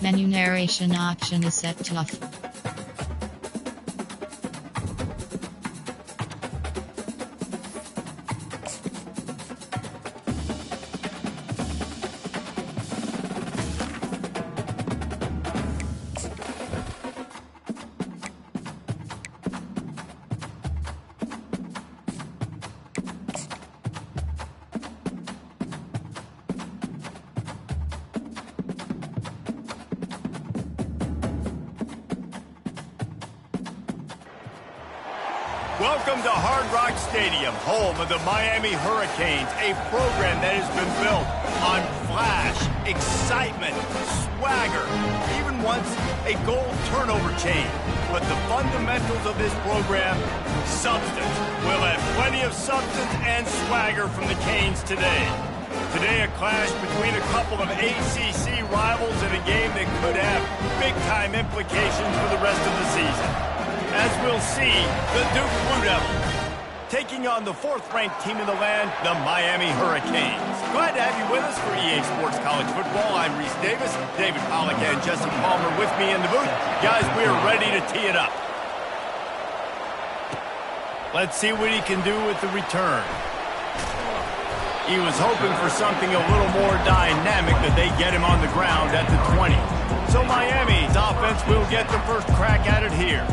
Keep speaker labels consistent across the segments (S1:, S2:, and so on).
S1: Menu narration option is set to off.
S2: Welcome to Hard Rock Stadium, home of the Miami Hurricanes, a program that has been built on flash, excitement, swagger, even once a goal turnover chain. But the fundamentals of this program, substance. We'll have plenty of substance and swagger from the Canes today. Today, a clash between a couple of ACC rivals in a game that could have big-time implications for the rest of the season. As we'll see, the Duke Blue Devils taking on the fourth-ranked team in the land, the Miami Hurricanes. Glad to have you with us for EA Sports College Football. I'm Reese Davis, David Pollack and Jesse Palmer with me in the booth. Guys, we are ready to tee it up. Let's see what he can do with the return. He was hoping for something a little more dynamic, that they get him on the ground at the 20. So Miami's offense will get the first crack at it here.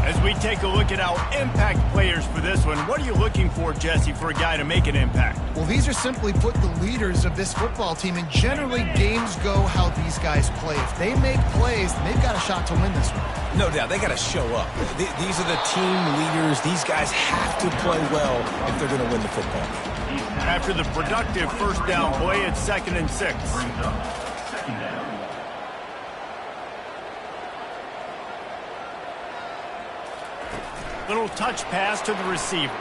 S2: As we take a look at our impact players for this one, what are you looking for, Jesse, for a guy to make an impact?
S3: Well, these are simply put the leaders of this football team, and generally games go how these guys play. If they make plays, they've got a shot to win this one.
S4: No doubt, they got to show up. These are the team leaders. These guys have to play well if they're going to win the football game.
S2: After the productive first down play, it's 2nd and 6. Little touch pass to the receiver.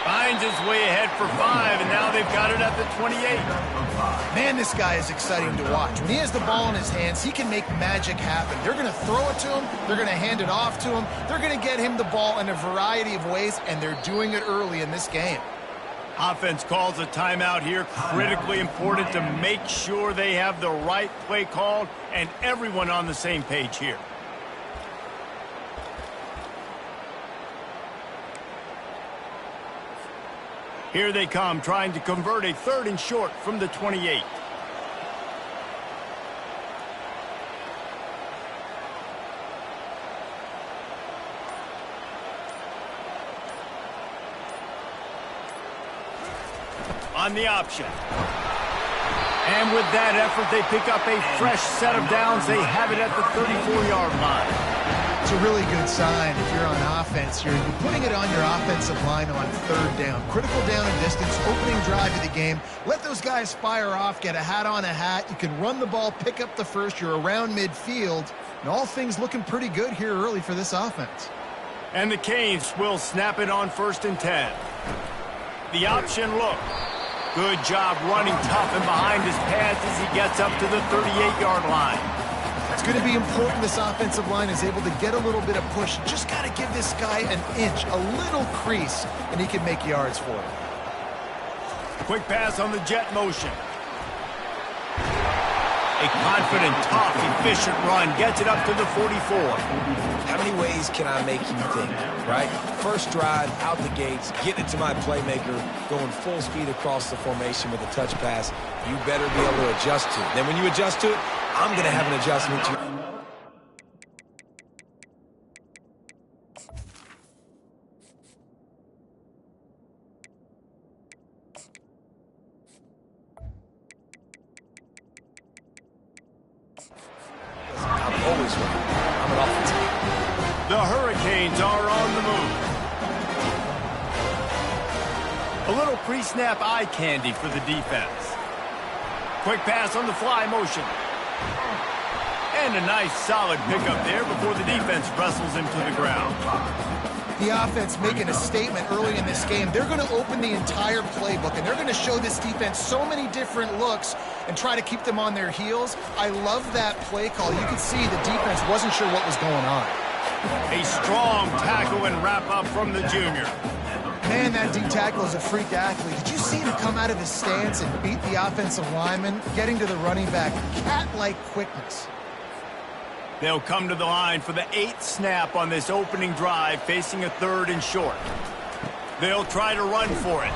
S2: Finds his way ahead for 5, and now they've got it at the 28.
S3: Man, this guy is exciting to watch. When he has the ball in his hands, he can make magic happen. They're going to throw it to him. They're going to hand it off to him. They're going to get him the ball in a variety of ways, and they're doing it early in this game.
S2: Offense calls a timeout here. Critically important to make sure they have the right play called and everyone on the same page here. Here they come, trying to convert a 3rd and short from the 28. On the option. And with that effort, they pick up a fresh set of downs. They have it at the 34-yard line.
S3: It's a really good sign if you're on offense. You're putting it on your offensive line on 3rd down. Critical down and distance, opening drive of the game. Let those guys fire off, get a hat on a hat. You can run the ball, pick up the first. You're around midfield. And all things looking pretty good here early for this offense.
S2: And the Canes will snap it on 1st and 10. The option look. Good job running tough and behind his pads as he gets up to the 38-yard line.
S3: It's going to be important this offensive line is able to get a little bit of push. Just got to give this guy an inch, a little crease, and he can make yards for it.
S2: Quick pass on the jet motion. A confident, tough, efficient run gets it up to the 44.
S4: How many ways can I make you think, right? First drive, out the gates, getting it to my playmaker, going full speed across the formation with a touch pass. You better be able to adjust to it. Then when you adjust to it, I'm going to have an adjustment to it. I'm always right. I'm an offensive guy.
S2: The Hurricanes are on the move. A little pre-snap eye candy for the defense. Quick pass on the fly motion. And a nice solid pickup there before the defense wrestles him to the ground.
S3: The offense making a statement early in this game. They're going to open the entire playbook, and they're going to show this defense so many different looks and try to keep them on their heels. I love that play call. You could see the defense wasn't sure what was going on.
S2: A strong tackle and wrap up from the junior.
S3: Man, that D-tackle is a freak athlete. Did you see him come out of his stance and beat the offensive lineman, getting to the running back? Cat-like quickness.
S2: They'll come to the line for the 8th snap on this opening drive, facing a 3rd and short. They'll try to run for it.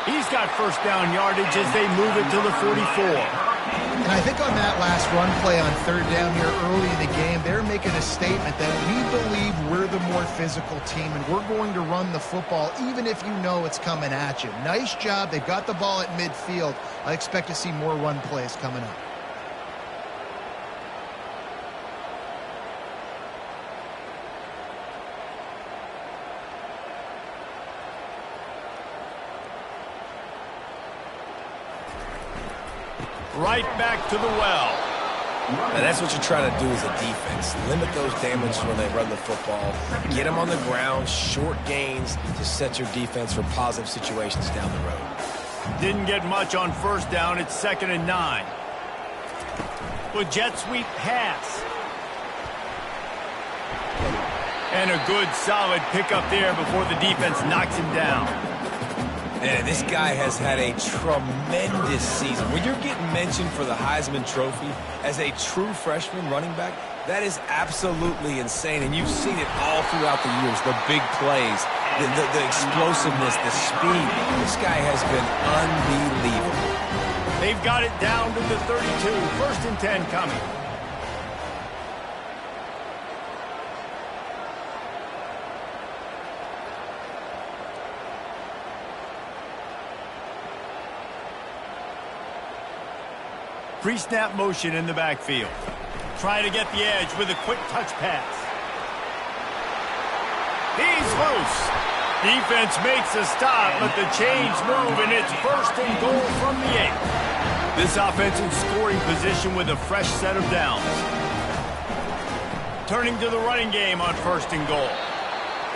S2: He's got first down yardage as they move it to the 44.
S3: And I think on that last run play on 3rd down here early in the game, they're making a statement that we believe we're the more physical team and we're going to run the football even if you know it's coming at you. Nice job. They've got the ball at midfield. I expect to see more run plays coming up.
S2: Right back to the well.
S4: Now that's what you're trying to do as a defense. Limit those damages when they run the football. Get them on the ground, short gains to set your defense for positive situations down the road.
S2: Didn't get much on first down. It's 2nd and 9. With jet sweep pass. And a good solid pickup there before the defense knocks him down.
S4: And this guy has had a tremendous season. When you're getting mentioned for the Heisman Trophy as a true freshman running back, that is absolutely insane. And you've seen it all throughout the years, the big plays, the explosiveness, the speed. This guy has been unbelievable.
S2: They've got it down to the 32. 1st and 10 coming. Pre-snap motion in the backfield. Try to get the edge with a quick touch pass. He's loose. Defense makes a stop, but the chains move, and it's 1st and goal from the 8. This offense in scoring position with a fresh set of downs. Turning to the running game on 1st and goal.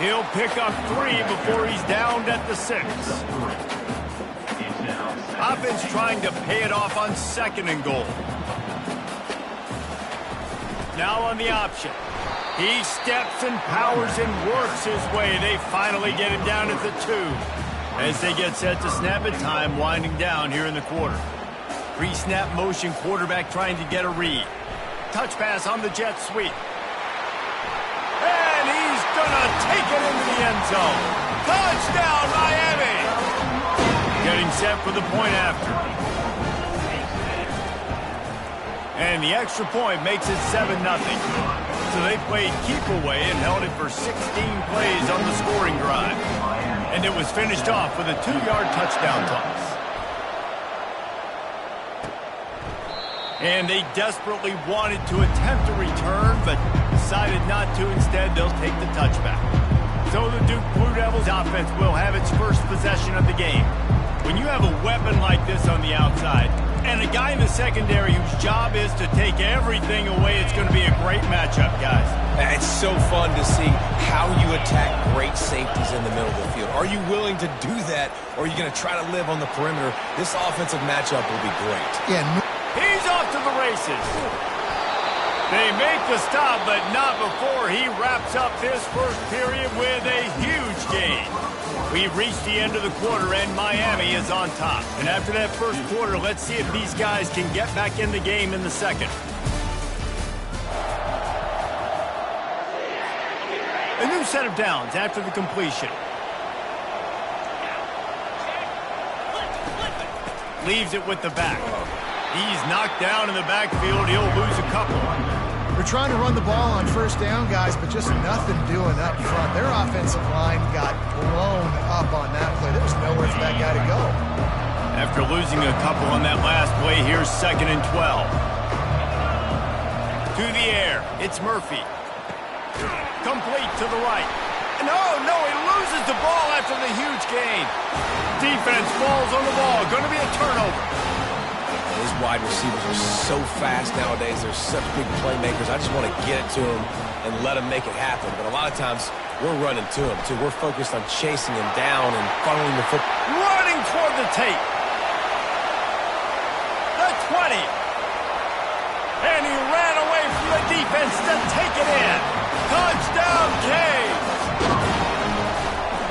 S2: He'll pick up 3 before he's downed at the 6. Offense trying to pay it off on 2nd and goal. Now on the option. He steps and powers and works his way. They finally get him down at the 2. As they get set to snap it, time winding down here in the quarter. Pre-snap motion, quarterback trying to get a read. Touch pass on the jet sweep. And he's gonna take it into the end zone. Touchdown, Miami! Getting set for the point after. And the extra point makes it 7-0. So they played keep away and held it for 16 plays on the scoring drive. And it was finished off with a 2-yard touchdown toss. And they desperately wanted to attempt a return, but decided not to. Instead, they'll take the touchback. So the Duke Blue Devils offense will have its first possession of the game. When you have a weapon like this on the outside, and a guy in the secondary whose job is to take everything away, it's going to be a great matchup, guys.
S4: It's so fun to see how you attack great safeties in the middle of the field. Are you willing to do that, or are you going to try to live on the perimeter? This offensive matchup will be great.
S3: Yeah.
S2: He's off to the races. They make the stop, but not before he wraps up this first period with a huge gain. We've reached the end of the quarter, and Miami is on top. And after that first quarter, let's see if these guys can get back in the game in the second. A new set of downs after the completion. Leaves it with the back. He's knocked down in the backfield. He'll lose a couple.
S3: They're trying to run the ball on first down, guys, but just nothing doing up front. Their offensive line got blown up on that play. There was nowhere for that guy to go.
S2: After losing a couple on that last play, here's 2nd and 12. To the air, it's Murphy. Complete to the right. No, he loses the ball after the huge gain. Defense falls on the ball. Going to be a turnover.
S4: Those wide receivers are so fast nowadays. They're such big playmakers. I just want to get it to them and let them make it happen. But a lot of times, we're running to them, too. We're focused on chasing him down and funneling the football.
S2: Running toward the tape. The 20. And he ran away from the defense to take it in. Touchdown, Canes.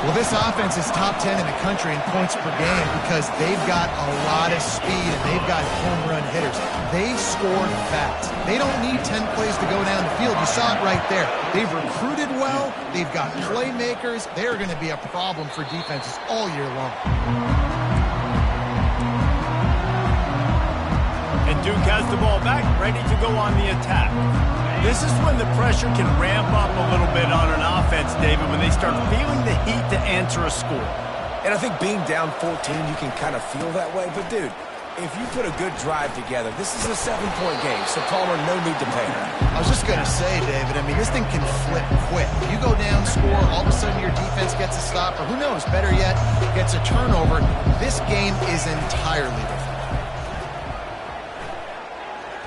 S3: Well, this offense is top 10 in the country in points per game because they've got a lot of speed and they've got home run hitters. They score fast. They don't need 10 plays to go down the field. You saw it right there. They've recruited well. They've got playmakers. They're going to be a problem for defenses all year long.
S2: And Duke has the ball back, ready to go on the attack. This is when the pressure can ramp up a little bit on an offense, David, when they start feeling the heat to answer a score.
S4: And I think being down 14, you can kind of feel that way. But, dude, if you put a good drive together, this is a 7-point game. So, Palmer, no need to panic.
S3: I was just going to say, David, I mean, this thing can flip quick. You go down, score, all of a sudden your defense gets a stop, or who knows, better yet, gets a turnover. This game is entirely different.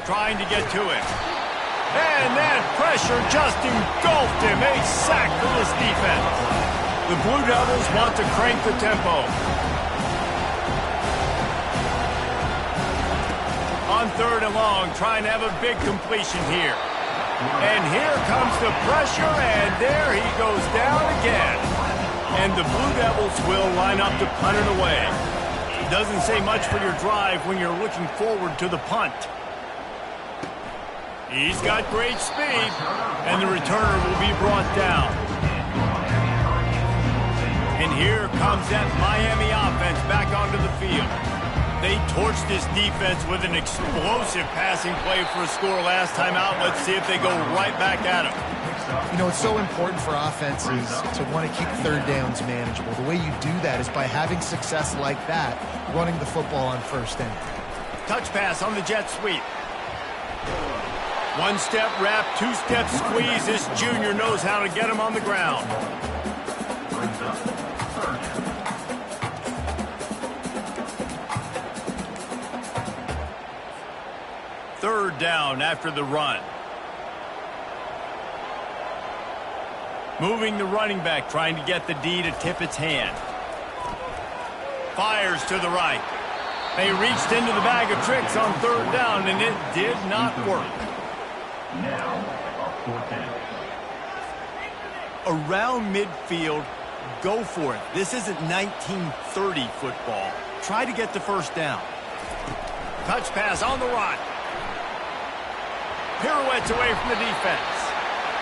S2: Trying to get to it. And that pressure just engulfed him. A sack for this defense. The Blue Devils want to crank the tempo. On 3rd and long, trying to have a big completion here. And here comes the pressure, and there he goes down again. And the Blue Devils will line up to punt it away. Doesn't say much for your drive when you're looking forward to the punt. He's got great speed, and the returner will be brought down. And here comes that Miami offense back onto the field. They torched this defense with an explosive passing play for a score last time out. Let's see if they go right back at him.
S3: You know, it's so important for offenses to want to keep 3rd downs manageable. The way you do that is by having success like that, running the football on 1st down.
S2: Touch pass on the jet sweep. 1-step wrap, 2-step squeeze. This junior knows how to get him on the ground. Third down after the run. Moving the running back, trying to get the D to tip its hand. Fires to the right. They reached into the bag of tricks on 3rd down, and it did not work. Around midfield, go for it. This isn't 1930 football. Try to get the 1st down. Touch pass on the run. Pirouettes away from the defense.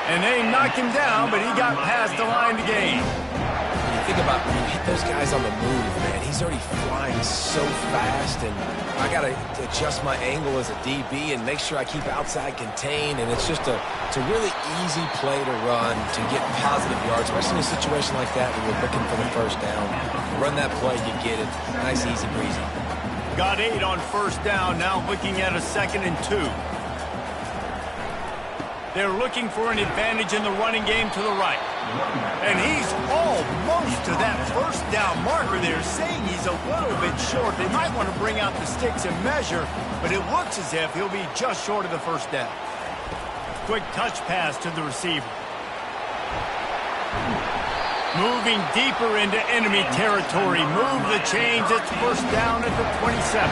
S2: And they knocked him down, but he got past the line to gain.
S4: When you think about when you hit those guys on the move, man, he's already flying so fast, and I got to adjust my angle as a DB and make sure I keep outside contained, and it's a really easy play to run to get positive yards, especially in a situation like that where you're looking for the 1st down. Run that play, you get it. Nice, easy breezy.
S2: Got 8 on 1st down, now looking at a 2nd and 2. They're looking for an advantage in the running game to the right. And he's almost to that 1st down marker there, saying he's a little bit short. They might want to bring out the sticks and measure, but it looks as if he'll be just short of the 1st down. Quick touch pass to the receiver. Moving deeper into enemy territory. Move the chains. It's 1st down at the 27.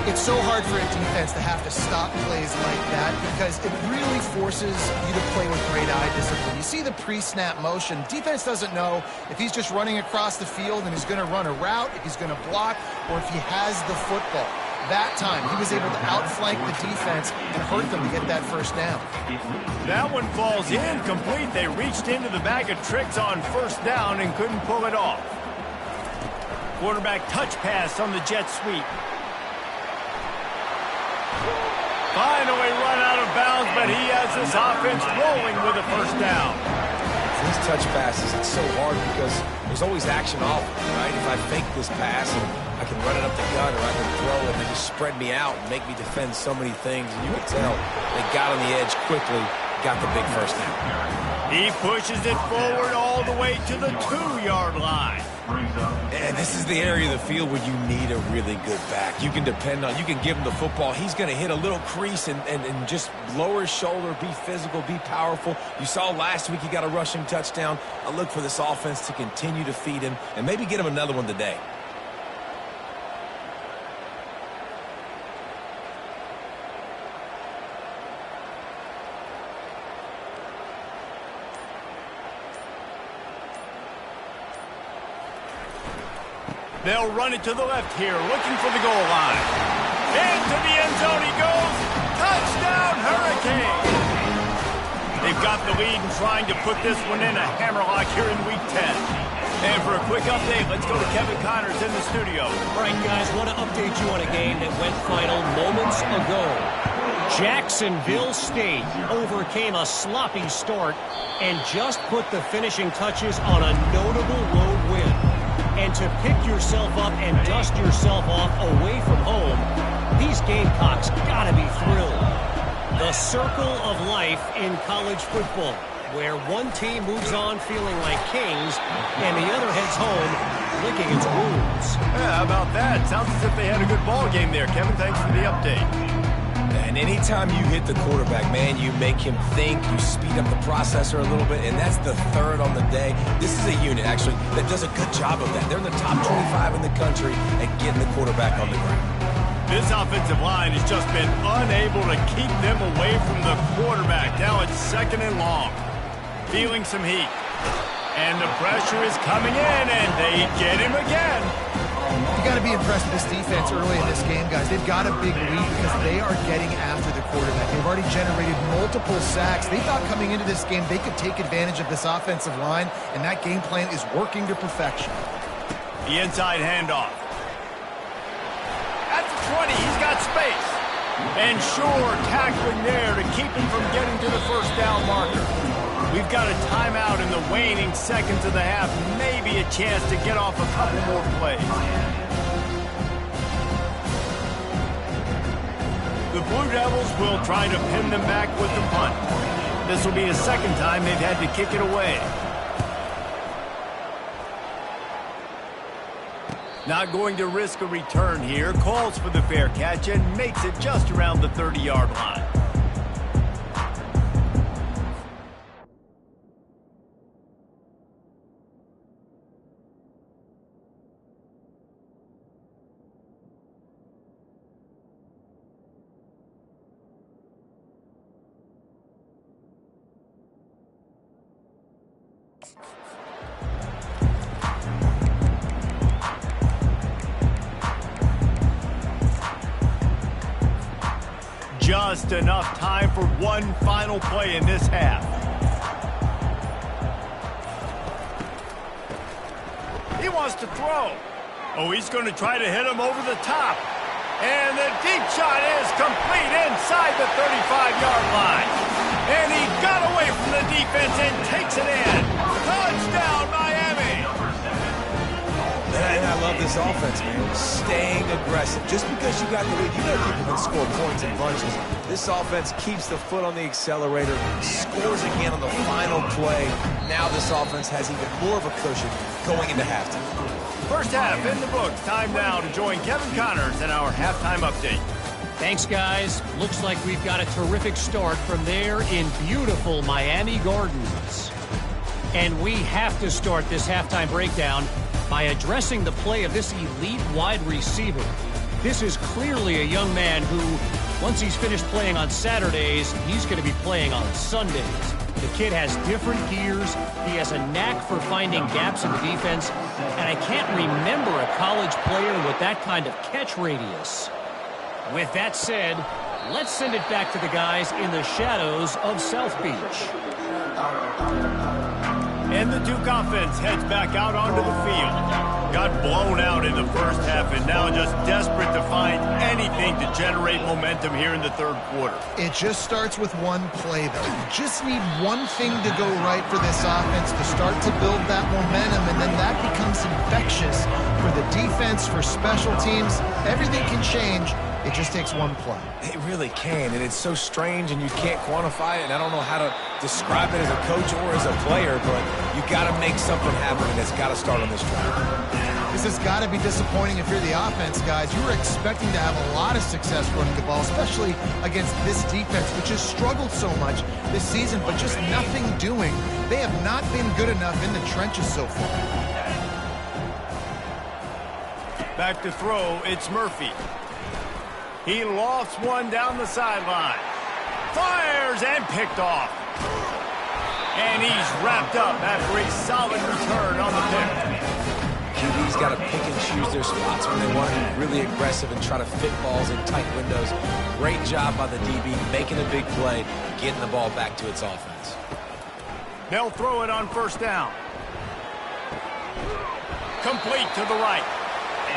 S3: It's so hard for a defense to have to stop plays like that because it really forces you to play with great eye discipline. You see the pre-snap motion. Defense doesn't know if he's just running across the field and he's going to run a route, if he's going to block, or if he has the football. That time, he was able to outflank the defense and hurt them to get that 1st down.
S2: That one falls incomplete. They reached into the bag of tricks on 1st down and couldn't pull it off. Quarterback touch pass on the jet sweep. Finally run out of bounds, but he has this offense rolling with a 1st down.
S4: These touch passes, it's so hard because there's always action off, right? If I fake this pass, and I can run it up the gut, or I can throw it and just spread me out and make me defend so many things. And you can tell they got on the edge quickly, got the big 1st down.
S2: He pushes it forward all the way to the 2-yard line.
S4: And this is the area of the field where you need a really good back. You can depend on, you can give him the football. He's going to hit a little crease and just lower his shoulder, be physical, be powerful. You saw last week he got a rushing touchdown. I look for this offense to continue to feed him and maybe get him another one today.
S2: They'll run it to the left here, looking for the goal line. Into the end zone he goes. Touchdown, Hurricane! They've got the lead and trying to put this one in a hammerlock here in Week 10. And for a quick update, let's go to Kevin Connors in the studio.
S5: All right, guys, want to update you on a game that went final moments ago. Jacksonville State overcame a sloppy start and just put the finishing touches on a notable road win. And to pick yourself up and dust yourself off away from home, these Gamecocks got to be thrilled. The circle of life in college football, where one team moves on feeling like kings and the other heads home licking its wounds.
S2: Yeah, how about that? Sounds as if they had a good ball game there. Kevin, thanks for the update.
S4: And anytime you hit the quarterback, man, you make him think, you speed up the processor a little bit, and that's the third on the day. This is a unit, actually, that does a good job of that. They're in the top 25 in the country at getting the quarterback on the ground.
S2: This offensive line has just been unable to keep them away from the quarterback. Now it's 2nd and long. Feeling some heat. And the pressure is coming in, and they get him again.
S3: You got to be impressed with this defense early in this game, guys. They've got a big lead because they are getting after the quarterback. They've already generated multiple sacks. They thought coming into this game they could take advantage of this offensive line, and that game plan is working to perfection.
S2: The inside handoff. At the 20, he's got space. And Shore tackling there to keep him from getting to the first down marker. We've got a timeout in the waning seconds of the half. Maybe a chance to get off a couple more plays. The Blue Devils will try to pin them back with the punt. This will be the second time they've had to kick it away. Not going to risk a return here. Calls for the fair catch and makes it just around the 30-yard line. Just enough time for one final play in this half. He wants to throw. Oh, he's going to try to hit him over the top. And the deep shot is complete inside the 35-yard line. And he got away from the defense and takes it in. Touchdown, Miami!
S4: And I love this offense, man. Staying aggressive. Just because you got the lead, you know people can score points in bunches. This offense keeps the foot on the accelerator, scores again on the final play. Now this offense has even more of a cushion going into halftime.
S2: First half in the books. Time now to join Kevin Connors in our halftime update.
S5: Thanks, guys. Looks like we've got a terrific start from there in beautiful Miami Gardens. And we have to start this halftime breakdown by addressing the play of this elite wide receiver. This is clearly a young man who, once he's finished playing on Saturdays, he's going to be playing on Sundays. The kid has different gears. He has a knack for finding gaps in the defense. And I can't remember a college player with that kind of catch radius. With that said, let's send it back to the guys in the shadows of South Beach.
S2: And the Duke offense heads back out onto the field. Got blown out in the first half and now just desperate to find anything to generate momentum here in the third quarter.
S3: It just starts with one play, though. You just need one thing to go right for this offense to start to build that momentum, and then that becomes infectious for the defense, for special teams. Everything can change. It just takes one play.
S4: It really can, and it's so strange, and you can't quantify it, and I don't know how to describe it as a coach or as a player, but you got to make something happen, and it's got to start on this drive.
S3: This has got to be disappointing if you're the offense, guys. You were expecting to have a lot of success running the ball, especially against this defense, which has struggled so much this season, but just nothing doing. They have not been good enough in the trenches so far.
S2: Back to throw, it's Murphy. He lofts one down the sideline. Fires and picked off. And he's wrapped up after a solid return on the pick.
S4: QBs He's got to pick and choose their spots when they want to be really aggressive and try to fit balls in tight windows. Great job by the DB, making a big play, getting the ball back to its offense.
S2: They'll throw it on first down. Complete to the right.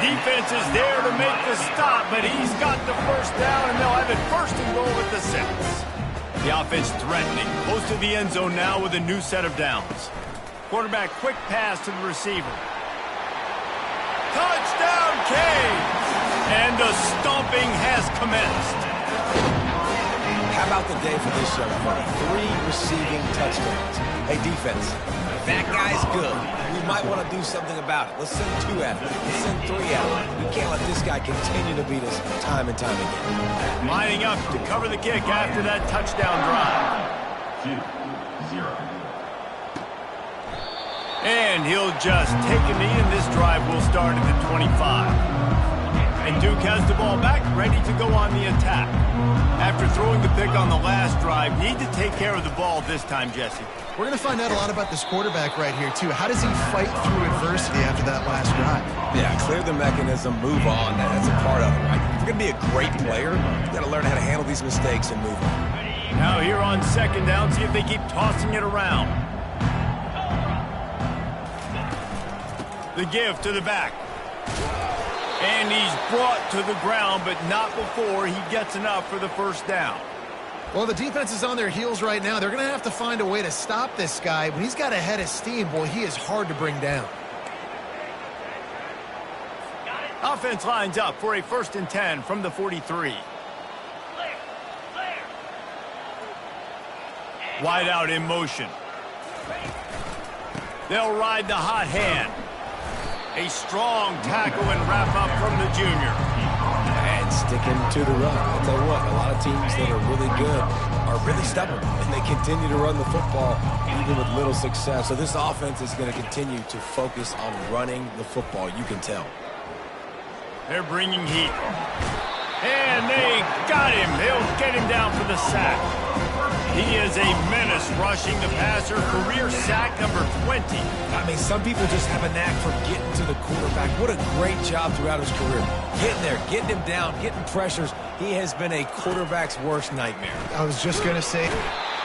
S2: Defense is there to make the stop, but he's got the first down, and they'll have it first and goal at the 6. The offense threatening, close to the end zone now with a new set of downs. Quarterback quick pass to the receiver. Touchdown, Canes! And the stomping has commenced.
S4: How about the day for this young man? 3 receiving touchdowns. Hey, defense, that guy's good. We might want to do something about it. Let's send 2 at him. Let's send 3 at him. We can't let this guy continue to beat us time and time again.
S2: Lining up to cover the kick after that touchdown drive.
S6: 2-0.
S2: And he'll just take a knee, and this drive will start at the 25. And Duke has the ball back, ready to go on the attack. After throwing the pick on the last drive, need to take care of the ball this time, Jesse.
S3: We're going to find out a lot about this quarterback right here, too. How does he fight through adversity after that last drive?
S4: Yeah, clear the mechanism, move on. That's a part of it, right? If you're going to be a great player, you've got to learn how to handle these mistakes and move on.
S2: Now here on second down, see if they keep tossing it around. The give to the back. And he's brought to the ground, but not before he gets enough for the first down.
S3: Well, the defense is on their heels right now. They're going to have to find a way to stop this guy. When he's got a head of steam, boy, he is hard to bring down.
S2: Offense lines up for a 1st and 10 from the 43. Wide out in motion. They'll ride the hot hand. A strong tackle and wrap up from the junior.
S4: And sticking to the run. I'll tell you what, a lot of teams that are really good are really stubborn, and they continue to run the football even with little success. So this offense is going to continue to focus on running the football. You can tell.
S2: They're bringing heat. And they got him. They'll get him down for the sack. He is a menace rushing the passer. Career sack number 20.
S4: I mean, some people just have a knack for getting to the quarterback. What a great job throughout his career. Getting there, getting him down, getting pressures. He has been a quarterback's worst nightmare.
S3: I was just going to say.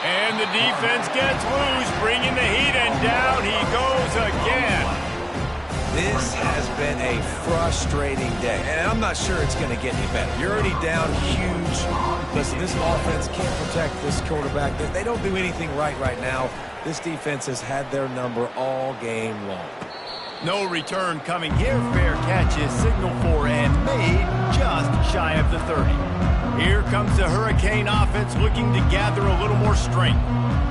S2: And the defense gets loose, bringing the heat, and down he goes again.
S4: This has been a frustrating day, and I'm not sure it's going to get any better. You're already down huge. Listen, this offense can't protect this quarterback. They don't do anything right now. This defense has had their number all game long.
S2: No return coming here. Fair catch is signaled for and made just shy of the 30. Here comes the Hurricane offense looking to gather a little more strength.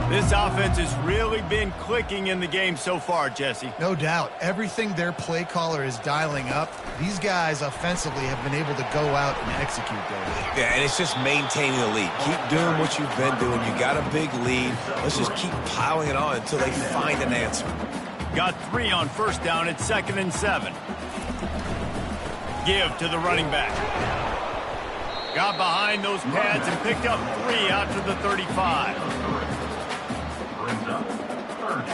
S2: This offense has really been clicking in the game so far, Jesse.
S3: No doubt. Everything their play caller is dialing up, these guys offensively have been able to go out and execute those.
S4: Yeah, and it's just maintaining the lead. Keep doing what you've been doing. You got a big lead. Let's just keep piling it on until they find an answer.
S2: Got 3 on first down at 2nd and 7. Give to the running back. Got behind those pads and picked up 3 out to the 35.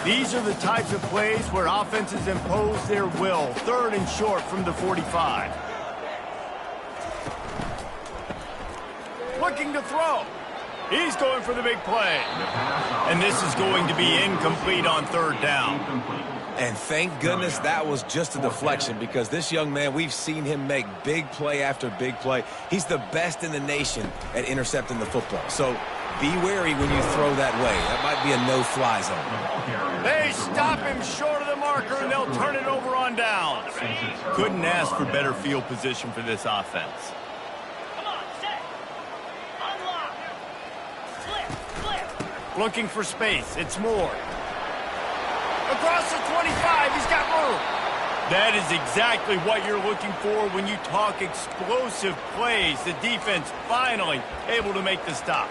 S2: These are the types of plays where offenses impose their will. 3rd and short from the 45. Looking to throw. He's going for the big play. And this is going to be incomplete on 3rd down.
S4: And thank goodness that was just a deflection, because this young man, we've seen him make big play after big play. He's the best in the nation at intercepting the football. So be wary when you throw that way. That might be a no-fly zone.
S2: They stop him short of the marker, and they'll turn it over on downs. Couldn't ask for better field position for this offense. Looking for space. It's Moore. Across the 25, he's got room. That is exactly what you're looking for when you talk explosive plays. The defense finally able to make the stop.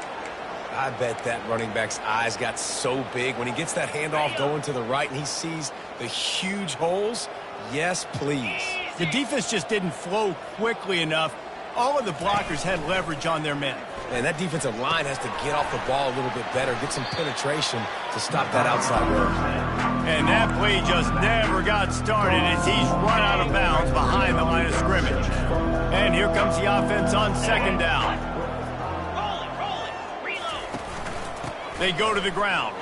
S4: I bet that running back's eyes got so big when he gets that handoff going to the right and he sees the huge holes. Yes, please.
S2: The defense just didn't flow quickly enough. All of the blockers had leverage on their men.
S4: And that defensive line has to get off the ball a little bit better, get some penetration to stop that outside run.
S2: And that play just never got started as he's run out of bounds behind the line of scrimmage. And here comes the offense on second down. They go to the ground.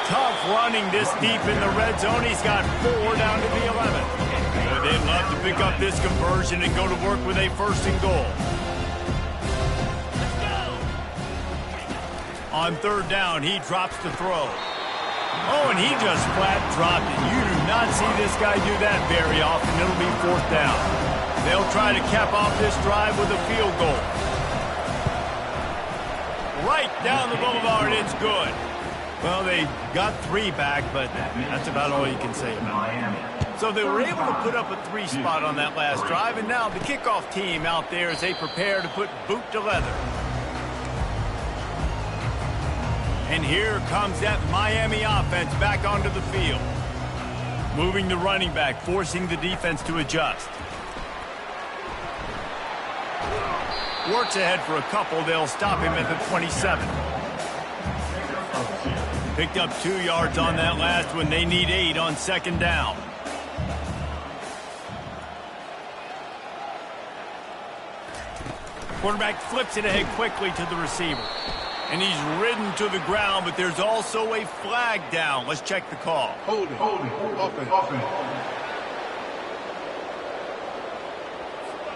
S2: Tough running this deep in the red zone. He's got 4 down to the 11. Boy, they'd love to pick up this conversion and go to work with a 1st and goal. On 3rd down, he drops the throw. Oh, and he just flat dropped it. You do not see this guy do that very often. It'll be 4th down. They'll try to cap off this drive with a field goal. Right down the boulevard, it's good. Well, they got 3 back, but that's about all you can say about it. So they were able to put up a 3 spot on that last drive, and now the kickoff team out there as they prepare to put boot to leather. And here comes that Miami offense back onto the field. Moving the running back, forcing the defense to adjust. Works ahead for a couple. They'll stop him at the 27. Picked up 2 yards on that last one. They need 8 on 2nd down. Quarterback flips it ahead quickly to the receiver. And he's ridden to the ground, but there's also a flag down. Let's check the call.
S6: Holding. Offense.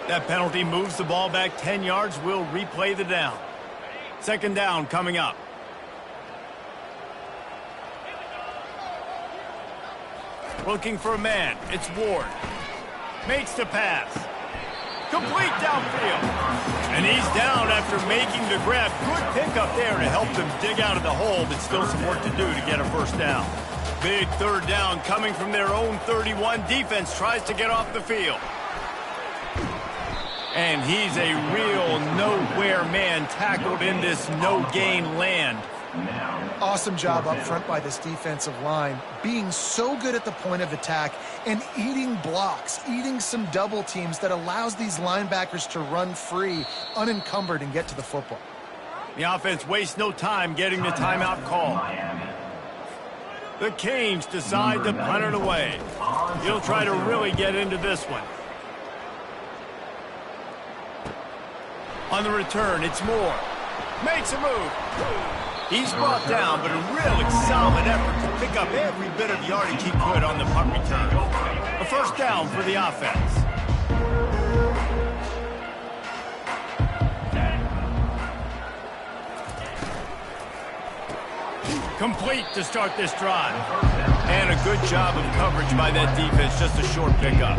S2: That penalty moves the ball back 10 yards. We'll replay the down. 2nd down coming up. Looking for a man. It's Ward. Makes the pass. Complete downfield. And he's down after making the grab. Good pickup there to help them dig out of the hole, but still some work to do to get a 1st down. Big 3rd down coming from their own 31. Defense tries to get off the field. And he's a real nowhere man tackled in this no-gain land.
S3: Awesome job up front by this defensive line, being so good at the point of attack and eating blocks, eating some double teams that allows these linebackers to run free, unencumbered, and get to the football.
S2: The offense wastes no time getting the timeout call. The Canes decide to punt it away. He'll try to really get into this one. On the return, it's Moore. Makes a move. He's brought down, but a really solid effort to pick up every bit of yardage he could on the punt return. A 1st down for the offense. Complete to start this drive. And a good job of coverage by that defense, just a short pickup.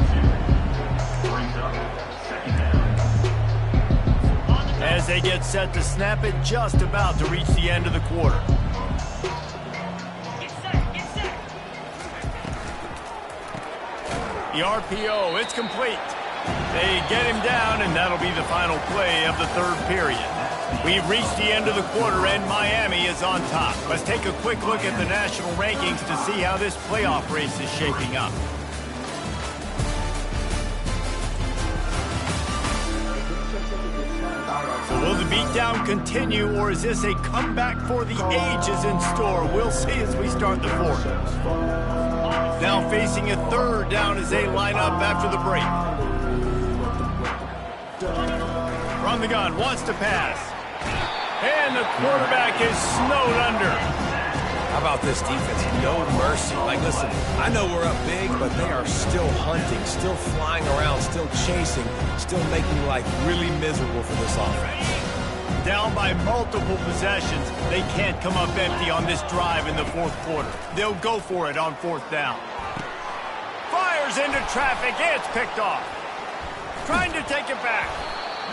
S2: As they get set to snap it, just about to reach the end of the quarter. The RPO, it's complete. They get him down, and that'll be the final play of the 3rd period. We've reached the end of the quarter, and Miami is on top. Let's take a quick look at the national rankings to see how this playoff race is shaping up. So will the beatdown continue, or is this a comeback for the ages in store? We'll see as we start the 4th. Now facing a 3rd down as they line up after the break. From the gun, wants to pass. And the quarterback is snowed under.
S4: How about this defense? No mercy. Like, listen, I know we're up big, but they are still hunting, still flying around, still chasing, still making life really miserable for this offense.
S2: Down by multiple possessions, they can't come up empty on this drive in the 4th quarter. They'll go for it on 4th down. Fires into traffic. It's picked off. Trying to take it back.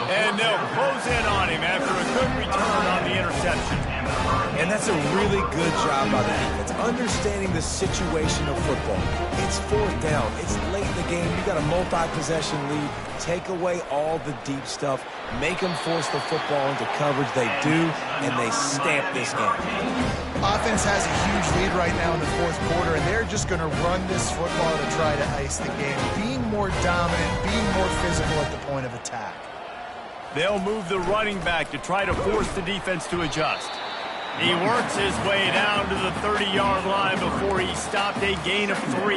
S2: And they'll close in on him after a good return on the interception.
S4: And that's a really good job by the defense, understanding the situation of football. It's 4th down. It's late in the game. You got a multi-possession lead. Take away all the deep stuff. Make them force the football into coverage. They do, and they stamp this game.
S3: Offense has a huge lead right now in the 4th quarter, and they're just going to run this football to try to ice the game, being more dominant, being more physical at the point of attack.
S2: They'll move the running back to try to force the defense to adjust. He works his way down to the 30-yard line before he stopped a gain of 3.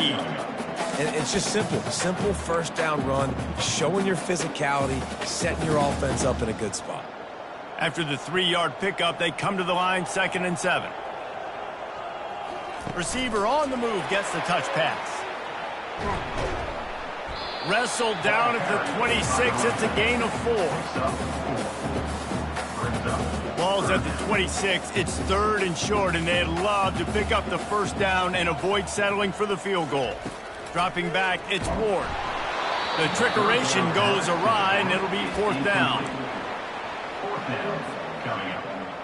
S4: And it's just simple. Simple first down run, showing your physicality, setting your offense up in a good spot.
S2: After the 3-yard pickup, they come to the line, 2nd and 7. Receiver on the move gets the touch pass. Wrestled down at the 26. It's a gain of 4. Ball's at the 26. It's 3rd and short, and they'd love to pick up the first down and avoid settling for the field goal. Dropping back, it's Ward. The trickeration goes awry, and it'll be 4th down.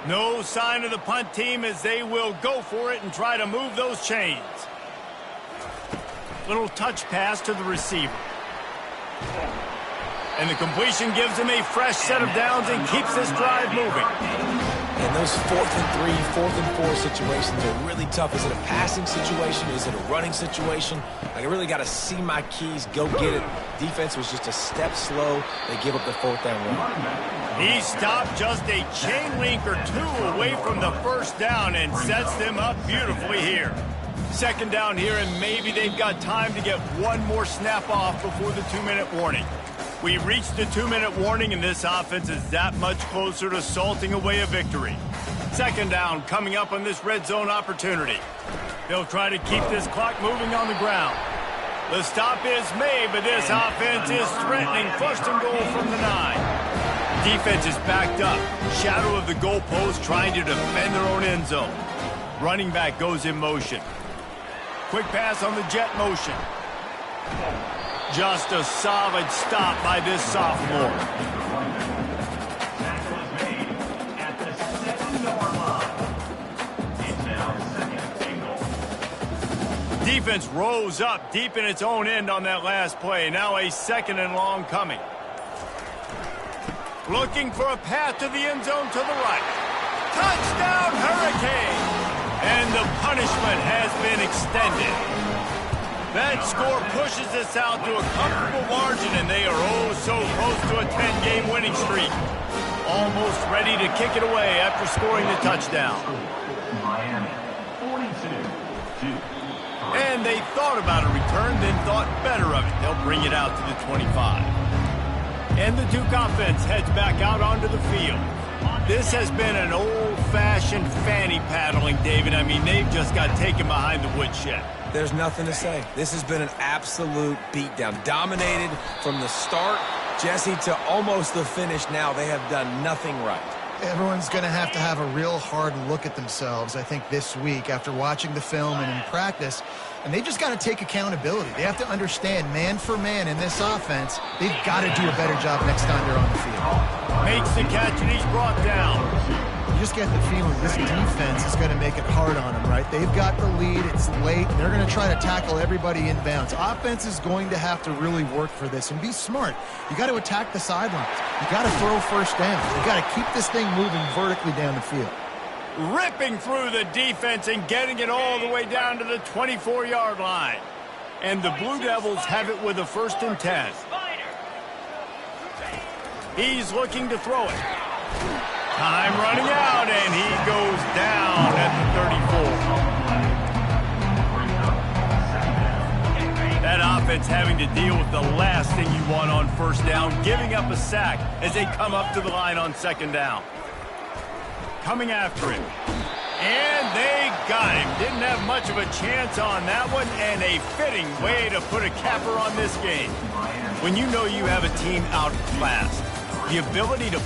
S2: No sign of the punt team as they will go for it and try to move those chains. Little touch pass to the receiver. And the completion gives him a fresh set of downs and keeps this drive moving.
S4: And those 4th and 3, 4th and 4 situations are really tough. Is it a passing situation? Is it a running situation? Like, I really got to see my keys, go get it. Defense was just a step slow. They give up the 4th down run.
S2: He stopped just a chain link or 2 away from the first down and sets them up beautifully here. 2nd down here, and maybe they've got time to get one more snap off before the 2-minute warning. We've reached the 2-minute warning, and this offense is that much closer to salting away a victory. 2nd down coming up on this red zone opportunity. They'll try to keep this clock moving on the ground. The stop is made, but this offense is threatening 1st and goal from the 9. Defense is backed up. Shadow of the goalpost trying to defend their own end zone. Running back goes in motion. Quick pass on the jet motion. Just a solid stop by this sophomore. Defense rose up deep in its own end on that last play. Now a 2nd and long coming. Looking for a path to the end zone to the right. Touchdown, Hurricane! And the punishment has been extended. That score pushes us out to a comfortable margin, and they are oh so close to a 10-game winning streak. Almost ready to kick it away after scoring the touchdown.
S6: Miami, 42-2.
S2: And they thought about a return, then thought better of it. They'll bring it out to the 25. And the Duke offense heads back out onto the field. This has been an old-fashioned fanny paddling, David. I mean, they've just got taken behind the woodshed.
S4: There's nothing to say. This has been an absolute beatdown. Dominated from the start, Jesse, to almost the finish now. They have done nothing right.
S3: Everyone's going to have a real hard look at themselves, I think, this week after watching the film and in practice. And they just got to take accountability. They have to understand, man for man in this offense, they've got to do a better job next time they're on the field.
S2: Makes the catch, and he's brought down.
S3: You just get the feeling this defense is going to make it hard on them, right? They've got the lead. It's late. They're going to try to tackle everybody inbounds. Offense is going to have to really work for this and be smart. You got to attack the sidelines. You got to throw first down. You got to keep this thing moving vertically down the field.
S2: Ripping through the defense and getting it all the way down to the 24-yard line. And the Blue Devils have it with a 1st and 10. He's looking to throw it. Time running out, and he goes down at the 34. That offense having to deal with the last thing you want on 1st down, giving up a sack as they come up to the line on 2nd down. Coming after him. And they got him. Didn't have much of a chance on that one, and a fitting way to put a capper on this game. When you know you have a team outclassed, the ability to